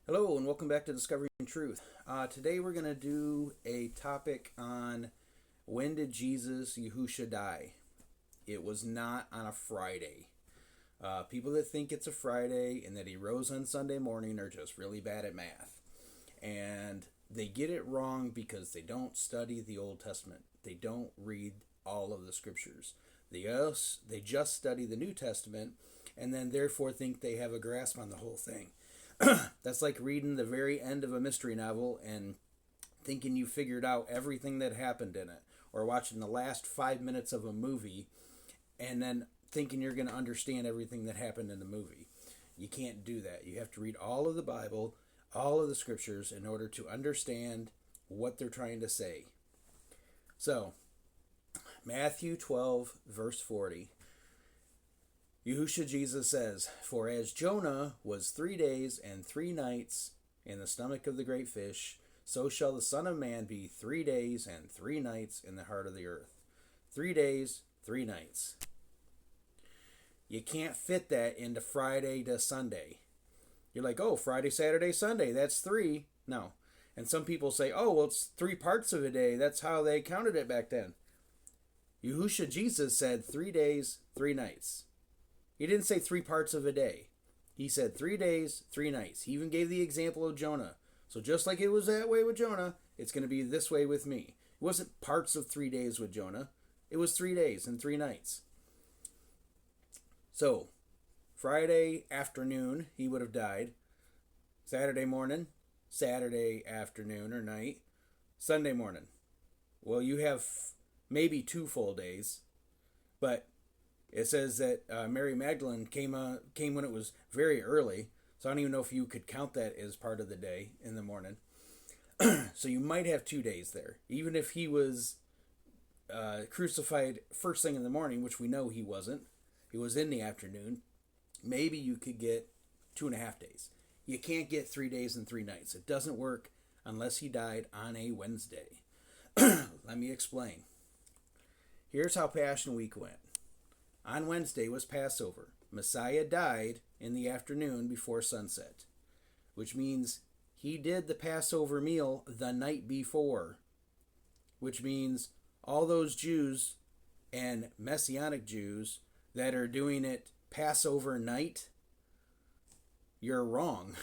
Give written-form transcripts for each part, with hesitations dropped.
Hello and welcome back to Discovering Truth. Today we're going to do a topic on when did Jesus Yahusha die? It was not on a Friday. People that think it's a Friday and that he rose on Sunday morning are just really bad at math. And they get it wrong because they don't study the Old Testament. They don't read all of the scriptures. They just study the New Testament and then therefore think they have a grasp on the whole thing. That's like reading the very end of a mystery novel and thinking you figured out everything that happened in it, or watching the last 5 minutes of a movie and then thinking you're going to understand everything that happened in the movie. You can't do that. You have to read all of the Bible, all of the scriptures, in order to understand what they're trying to say. So, Matthew 12, verse 40. Yahusha Jesus says, "For as Jonah was 3 days and 3 nights in the stomach of the great fish, so shall the Son of Man be 3 days and 3 nights in the heart of the earth." 3 days, 3 nights. You can't fit that into Friday to Sunday. You're like, oh, Friday, Saturday, Sunday, that's three. No. And some people say, oh, well, it's 3 parts of a day. That's how they counted it back then. Yahusha Jesus said 3 days, 3 nights. He didn't say 3 parts of a day. He said 3 days, 3 nights. He even gave the example of Jonah. So just like it was that way with Jonah, it's going to be this way with me. It wasn't parts of 3 days with Jonah. It was 3 days and 3 nights. So, Friday afternoon, he would have died. Saturday morning, Saturday afternoon or night, Sunday morning. Well, you have maybe 2 full days, but it says that Mary Magdalene came when it was very early, so I don't even know if you could count that as part of the day in the morning. So you might have 2 days there. Even if he was crucified first thing in the morning, which we know he wasn't. He was in the afternoon. Maybe you could get 2.5 days. You can't get 3 days and 3 nights. It doesn't work unless he died on a Wednesday. Let me explain. Here's how Passion Week went. On Wednesday was Passover. Messiah died in the afternoon before sunset, which means he did the Passover meal the night before, which means all those Jews and Messianic Jews that are doing it Passover night, you're wrong.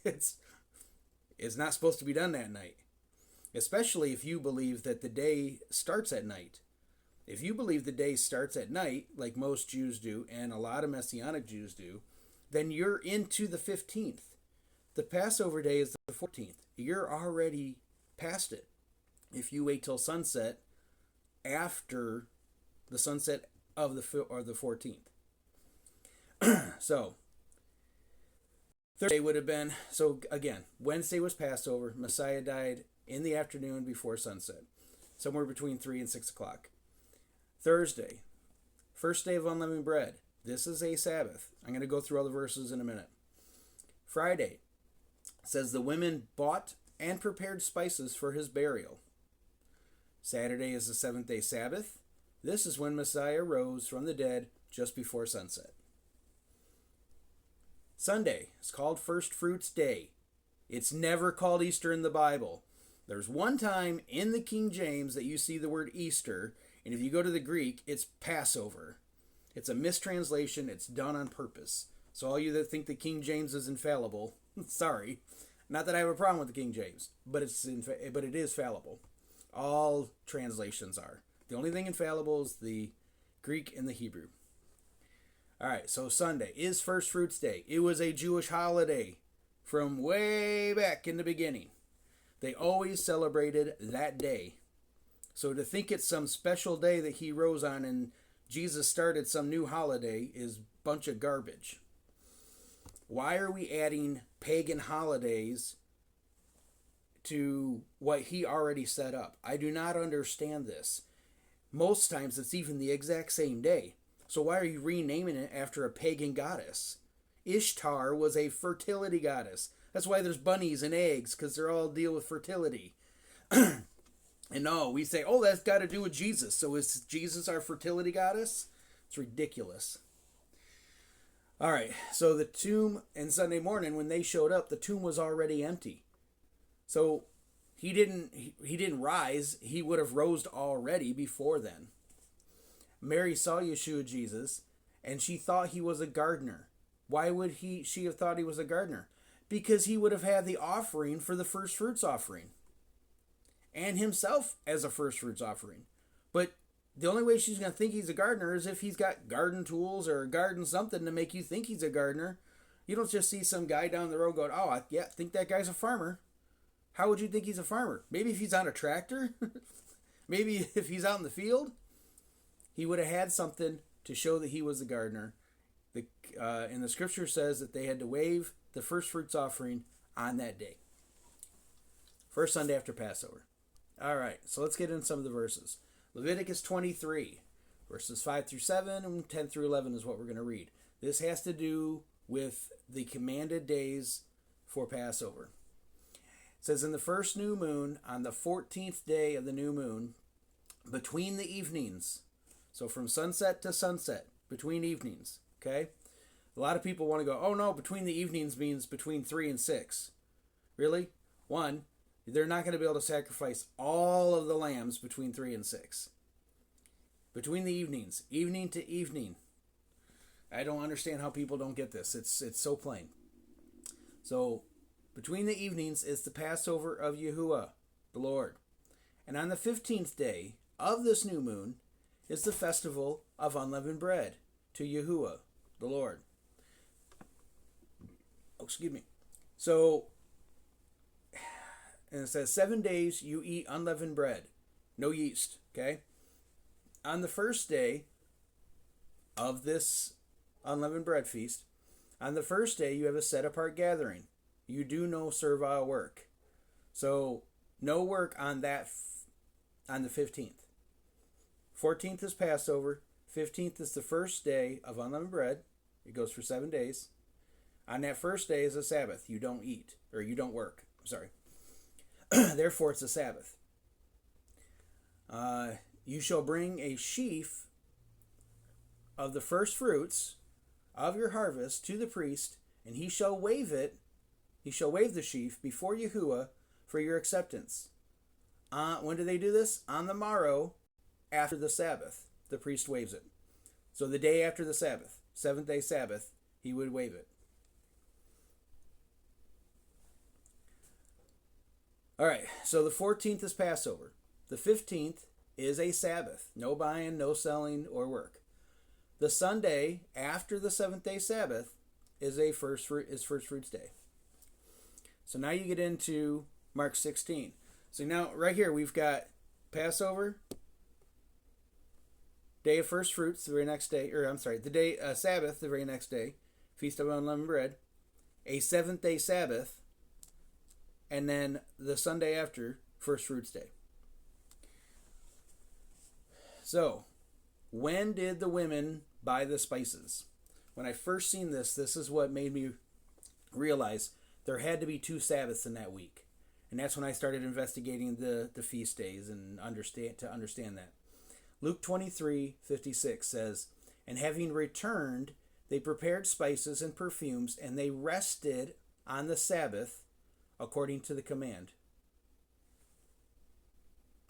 It's not supposed to be done that night, especially if you believe that the day starts at night. If you believe the day starts at night, like most Jews do, and a lot of Messianic Jews do, then you're into the 15th. The Passover day is the 14th. You're already past it. If you wait till sunset after the sunset of the 14th. So, Thursday would have been, so again, Wednesday was Passover. Messiah died in the afternoon before sunset, somewhere between 3 and 6 o'clock. Thursday, first day of unleavened bread. This is a Sabbath. I'm going to go through all the verses in a minute. Friday says the women bought and prepared spices for his burial. Saturday is the 7th-day Sabbath. This is when Messiah rose from the dead just before sunset. Sunday is called First Fruits Day. It's never called Easter in the Bible. There's one time in the King James that you see the word Easter, and if you go to the Greek, it's Passover. It's a mistranslation. It's done on purpose. So all you that think the King James is infallible, sorry. Not that I have a problem with the King James, but it is fallible. All translations are. The only thing infallible is the Greek and the Hebrew. All right, so Sunday is First Fruits Day. It was a Jewish holiday from way back in the beginning. They always celebrated that day. So to think it's some special day that he rose on and Jesus started some new holiday is a bunch of garbage. Why are we adding pagan holidays to what he already set up? I do not understand this. Most times it's even the exact same day. So why are you renaming it after a pagan goddess? Ishtar was a fertility goddess. That's why there's bunnies and eggs, because they're all deal with fertility. And no, we say, oh, that's got to do with Jesus. So is Jesus our fertility goddess? It's ridiculous. All right. So the tomb, and Sunday morning when they showed up, the tomb was already empty. So he didn't rise. He would have rose already before then. Mary saw Yeshua Jesus, and she thought he was a gardener. Why would she have thought he was a gardener? Because he would have had the offering for the first fruits offering, and himself as a first fruits offering. But the only way she's going to think he's a gardener is if he's got garden tools or garden something to make you think he's a gardener. You don't just see some guy down the road going, oh, I think that guy's a farmer. How would you think he's a farmer? Maybe if he's on a tractor. Maybe if he's out in the field. He would have had something to show that he was a gardener. And the scripture says that they had to wave the first fruits offering on that day. First Sunday after Passover. All right, so let's get into some of the verses. Leviticus 23, verses 5 through 7 and 10 through 11 is what we're going to read. This has to do with the commanded days for Passover. It says, in the first new moon, on the 14th day of the new moon, between the evenings, so from sunset to sunset, between evenings, okay? A lot of people want to go, oh no, between the evenings means between 3 and 6. Really? One, they're not going to be able to sacrifice all of the lambs between 3 and 6. Between the evenings, evening to evening. I don't understand how people don't get this. It's so plain. So, between the evenings is the Passover of Yahuwah, the Lord. And on the 15th day of this new moon is the festival of unleavened bread to Yahuwah, the Lord. Oh, excuse me. So, and it says, 7 days you eat unleavened bread, no yeast, okay? On the first day of this unleavened bread feast, on the first day you have a set-apart gathering. You do no servile work. So, no work on on the 15th. 14th is Passover. 15th is the first day of unleavened bread. It goes for 7 days. On that first day is a Sabbath. You don't eat, or you don't work. I'm sorry. Therefore, it's a Sabbath. You shall bring a sheaf of the first fruits of your harvest to the priest, and he shall wave it. He shall wave the sheaf before Yahuwah for your acceptance. When do they do this? On the morrow after the Sabbath, the priest waves it. So the day after the Sabbath, 7th-day Sabbath, he would wave it. All right, so the 14th is Passover. The 15th is a Sabbath. No buying, no selling, or work. The Sunday after the 7th-day Sabbath is first fruits day. So now you get into Mark 16. So now right here we've got Passover, day of first fruits the very next day, the day Sabbath the very next day, Feast of Unleavened Bread, a 7th-day Sabbath, and then the Sunday after first fruits day. So, when did the women buy the spices? When I first seen this is what made me realize there had to be 2 Sabbaths in that week. And that's when I started investigating the feast days and understand that. Luke 23:56 says, and having returned, they prepared spices and perfumes, and they rested on the Sabbath according to the command.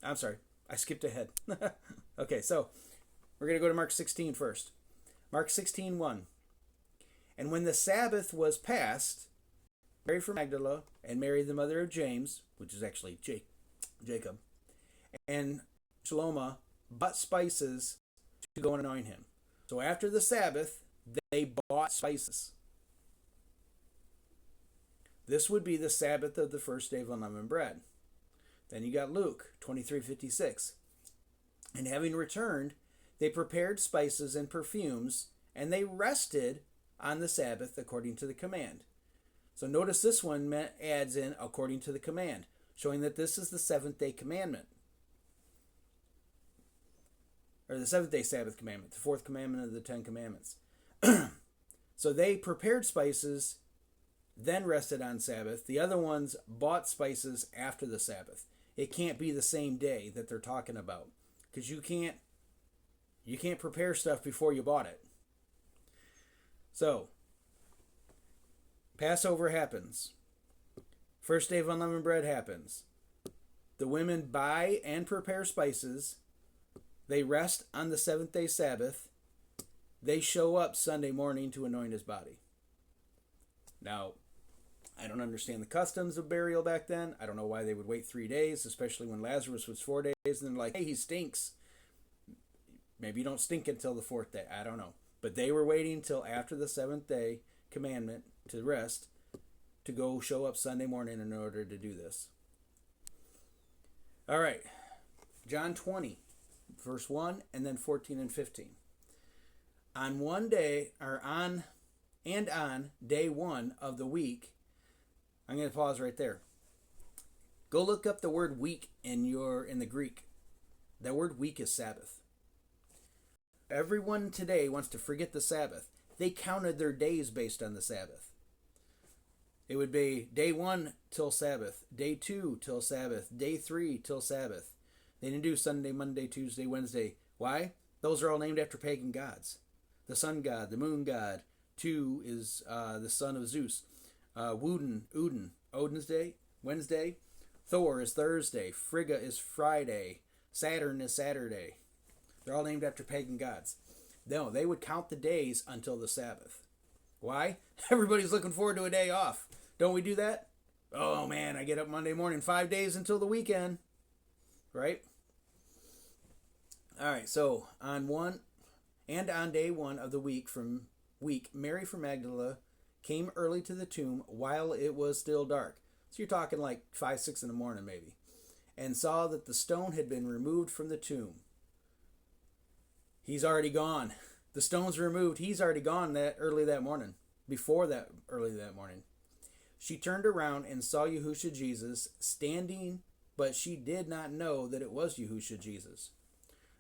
I'm sorry, I skipped ahead. Okay, so we're going to go to Mark 16 first. Mark 16:1. And when the Sabbath was past, Mary from Magdala and Mary the mother of James, which is actually Jacob, and Shaloma bought spices to go and anoint him. So after the Sabbath, they bought spices. This would be the Sabbath of the first day of unleavened bread. Then you got Luke 23:56. And having returned, they prepared spices and perfumes, and they rested on the Sabbath according to the command. So notice this one adds in according to the command, showing that this is the 7th-day commandment. Or the 7th-day Sabbath commandment, the 4th commandment of the 10 commandments. So they prepared spices, then rested on Sabbath. The other ones bought spices after the Sabbath. It can't be the same day that they're talking about, because you can't prepare stuff before you bought it. So Passover happens. First day of unleavened bread happens. The women buy and prepare spices. They rest on the seventh day Sabbath. They show up Sunday morning to anoint his body. Now, I don't understand the customs of burial back then. I don't know why they would wait 3 days, especially when Lazarus was 4 days. And they're like, hey, he stinks. Maybe you don't stink until the fourth day. I don't know. But they were waiting until after the seventh day commandment to rest to go show up Sunday morning in order to do this. All right. John 20, verse 1, and then 14 and 15. On day one of the week, I'm going to pause right there. Go look up the word week in the Greek. That word week is Sabbath. Everyone today wants to forget the Sabbath. They counted their days based on the Sabbath. It would be day 1 till Sabbath, day 2 till Sabbath, day 3 till Sabbath. They didn't do Sunday, Monday, Tuesday, Wednesday. Why? Those are all named after pagan gods. The sun god, the moon god. 2 is the son of Zeus. Woden, Odin's day, Wednesday. Thor is Thursday. Frigga is Friday. Saturn is Saturday. They're all named after pagan gods. No, they would count the days until the Sabbath. Why? Everybody's looking forward to a day off. Don't we do that? Oh man, I get up Monday morning, 5 days until the weekend. Right? Alright, so on day 1 of the week, Mary from Magdala came early to the tomb while it was still dark. So you're talking like 5, 6 in the morning maybe. And saw that the stone had been removed from the tomb. He's already gone. The stone's removed. He's already gone early that morning. Early that morning. She turned around and saw Yahushua Jesus standing, but she did not know that it was Yahushua Jesus.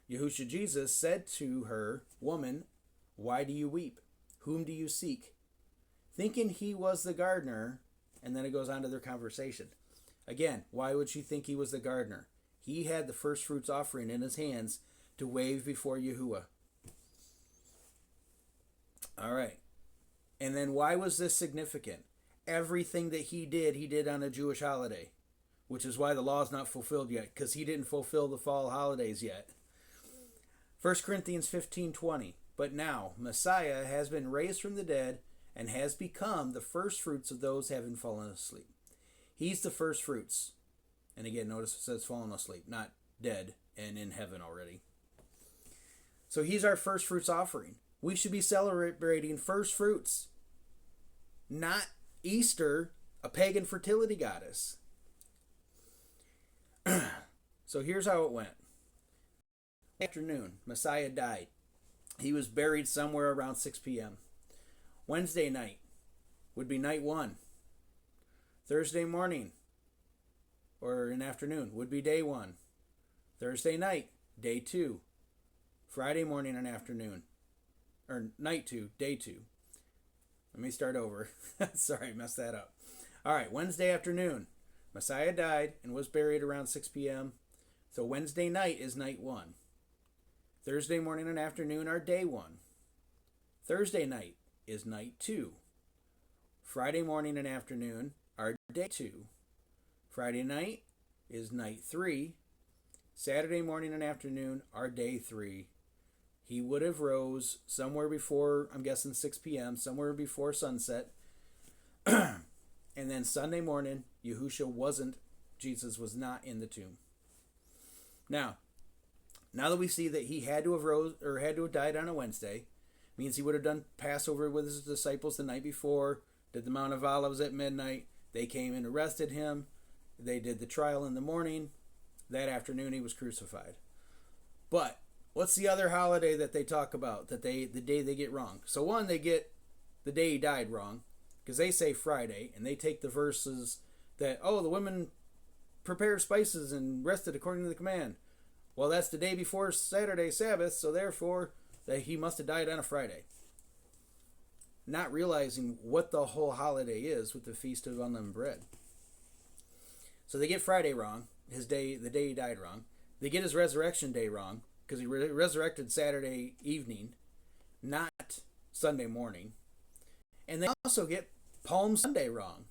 Yahushua Jesus said to her, "Woman, why do you weep? Whom do you seek?" Thinking he was the gardener, and then it goes on to their conversation. Again, why would she think he was the gardener? He had the first fruits offering in his hands to wave before Yahuwah. All right. And then why was this significant? Everything that he did on a Jewish holiday, which is why the law is not fulfilled yet, because he didn't fulfill the fall holidays yet. 1 Corinthians 15:20. But now Messiah has been raised from the dead and has become the first fruits of those having fallen asleep. He's the first fruits. And again, notice it says fallen asleep, not dead and in heaven already. So he's our first fruits offering. We should be celebrating first fruits, not Easter, a pagan fertility goddess. So here's how it went. Afternoon, Messiah died. He was buried somewhere around 6 p.m. Wednesday night would be night 1. Thursday morning, or in afternoon, would be day 1. Thursday night, day 2. Friday morning and afternoon, or night 2, day 2. Let me start over. Sorry, I messed that up. All right, Wednesday afternoon, Messiah died and was buried around 6 p.m. So Wednesday night is night 1. Thursday morning and afternoon are day 1. Thursday night is night 2. Friday morning and afternoon are day 2. Friday night is night 3. Saturday morning and afternoon are day 3. He would have rose somewhere before, I'm guessing 6 p.m., somewhere before sunset. And then Sunday morning, Jesus was not in the tomb. Now that we see that he had to have died on a Wednesday, means he would have done Passover with his disciples the night before, did the Mount of Olives at midnight. They came and arrested him. They did the trial in the morning. That afternoon he was crucified. But what's the other holiday that they talk about, the day they get wrong? So one, they get the day he died wrong, because they say Friday, and they take the verses that, the women prepared spices and rested according to the command. Well, that's the day before Saturday Sabbath, so therefore that he must have died on a Friday. Not realizing what the whole holiday is with the Feast of Unleavened Bread. So they get Friday wrong, the day he died wrong. They get his resurrection day wrong, because he resurrected Saturday evening, not Sunday morning. And they also get Palm Sunday wrong.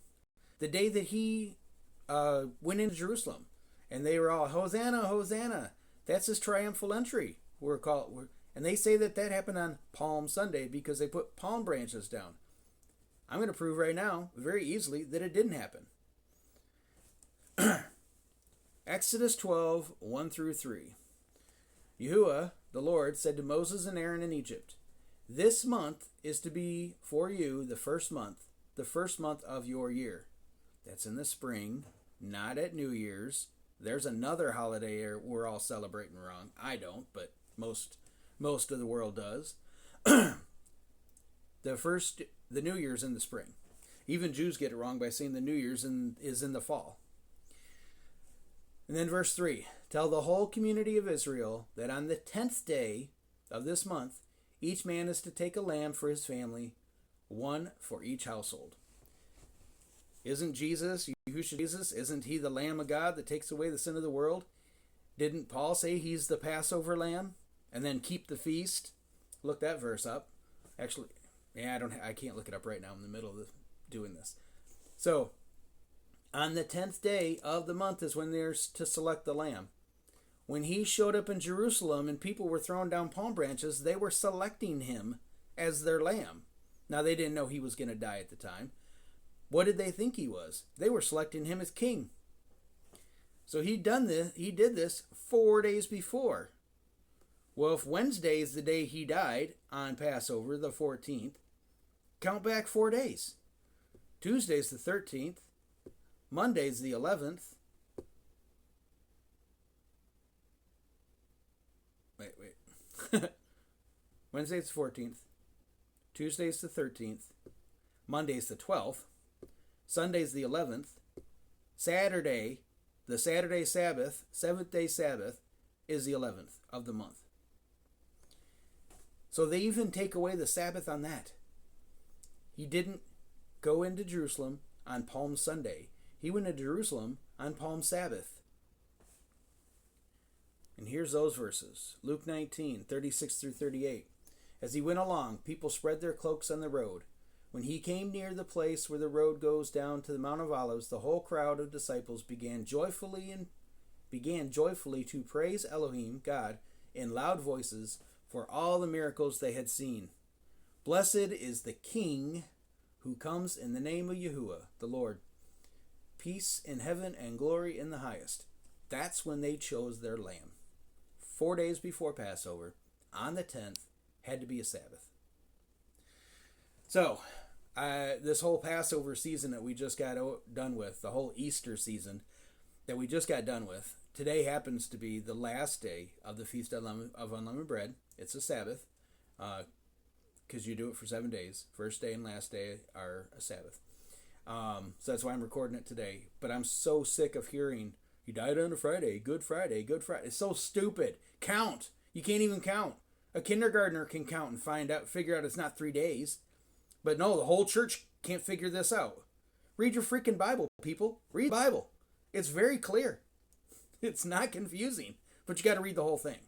The day that he went into Jerusalem, and they were all Hosanna, Hosanna. That's his triumphal entry. And they say that happened on Palm Sunday because they put palm branches down. I'm going to prove right now, very easily, that it didn't happen. Exodus 12, 1 through 3. Yahuwah, the Lord, said to Moses and Aaron in Egypt, "This month is to be for you the first month of your year." That's in the spring, not at New Year's. There's another holiday we're all celebrating wrong. I don't, but most of the world does. The New Year's in the spring. Even Jews get it wrong by saying the New Year's is in the fall. And then verse 3, "Tell the whole community of Israel that on the 10th day of this month, each man is to take a lamb for his family, one for each household." Isn't Jesus, isn't he the Lamb of God that takes away the sin of the world? Didn't Paul say he's the Passover lamb? And then keep the feast? Look that verse up. Actually, I can't look it up right now. I'm in the middle of doing this. So, on the 10th day of the month is when they're to select the lamb. When he showed up in Jerusalem and people were throwing down palm branches, they were selecting him as their lamb. Now, they didn't know he was going to die at the time. What did they think he was? They were selecting him as king. So he did this 4 days before. Well, if Wednesday is the day he died on Passover, the 14th, count back 4 days. Tuesday's the 13th. Monday's the 11th. Wait. Wednesday's the 14th. Tuesday's the 13th. Monday's the 12th. Sunday's the 11th. Saturday, the Saturday Sabbath, 7th day Sabbath, is the 11th of the month. So they even take away the Sabbath on that. He didn't go into Jerusalem on Palm Sunday. He went to Jerusalem on Palm Sabbath. And here's those verses. Luke 19, 36 through 38. As he went along, people spread their cloaks on the road. When he came near the place where the road goes down to the Mount of Olives, the whole crowd of disciples began joyfully to praise Elohim, God, in loud voices for all the miracles they had seen. Blessed is the King who comes in the name of Yahuwah, the Lord. Peace in heaven and glory in the highest. That's when they chose their lamb. 4 days before Passover, on the 10th, had to be a Sabbath. So, this whole Passover season that we just got done with, the whole Easter season that we just got done with, today happens to be the last day of the Feast of Unleavened Bread. It's a Sabbath, because you do it for 7 days. First day and last day are a Sabbath. So that's why I'm recording it today. But I'm so sick of hearing, "He died on a Friday, Good Friday, Good Friday." It's so stupid. Count. You can't even count. A kindergartner can count and figure out it's not 3 days. But no, the whole church can't figure this out. Read your freaking Bible, people. Read the Bible. It's very clear. It's not confusing, but you got to read the whole thing.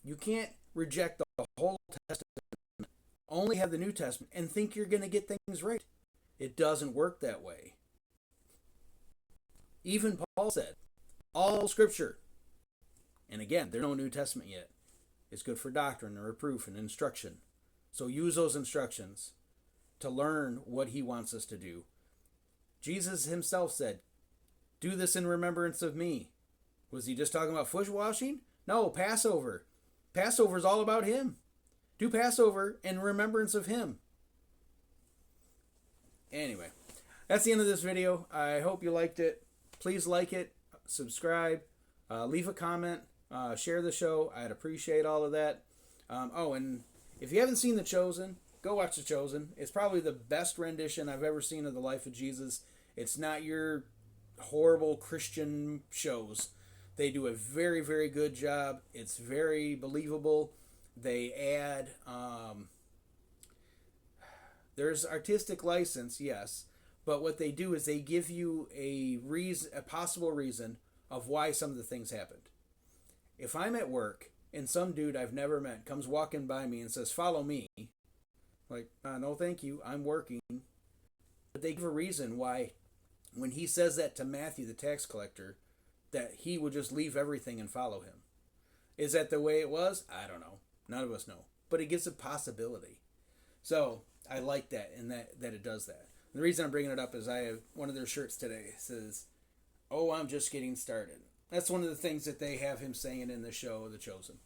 You can't reject the whole Testament, only have the New Testament, and think you're going to get things right. It doesn't work that way. Even Paul said, all Scripture, and again, there's no New Testament yet, is good for doctrine and reproof and instruction. So use those instructions to learn what he wants us to do. Jesus himself said, "Do this in remembrance of me." Was he just talking about foot washing? No, Passover. Passover is all about him. Do Passover in remembrance of him. Anyway, that's the end of this video. I hope you liked it. Please like it, subscribe, leave a comment, share the show. I'd appreciate all of that. And if you haven't seen The Chosen, go watch The Chosen. It's probably the best rendition I've ever seen of the life of Jesus. It's not your horrible Christian shows. They do a very, very good job. It's very believable. They add, there's artistic license, yes, but what they do is they give you a possible reason of why some of the things happened. If I'm at work and some dude I've never met comes walking by me and says, "Follow me," like, no, thank you, I'm working. But they give a reason why, when he says that to Matthew, the tax collector, that he would just leave everything and follow him. Is that the way it was? I don't know. None of us know. But it gives a possibility. So I like that, and that it does that. The reason I'm bringing it up is I have one of their shirts today. It says, "Oh, I'm just getting started." That's one of the things that they have him saying in the show, The Chosen.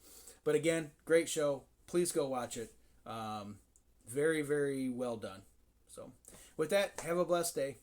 But again, great show. Please go watch it. Very, very well done. So with that, have a blessed day.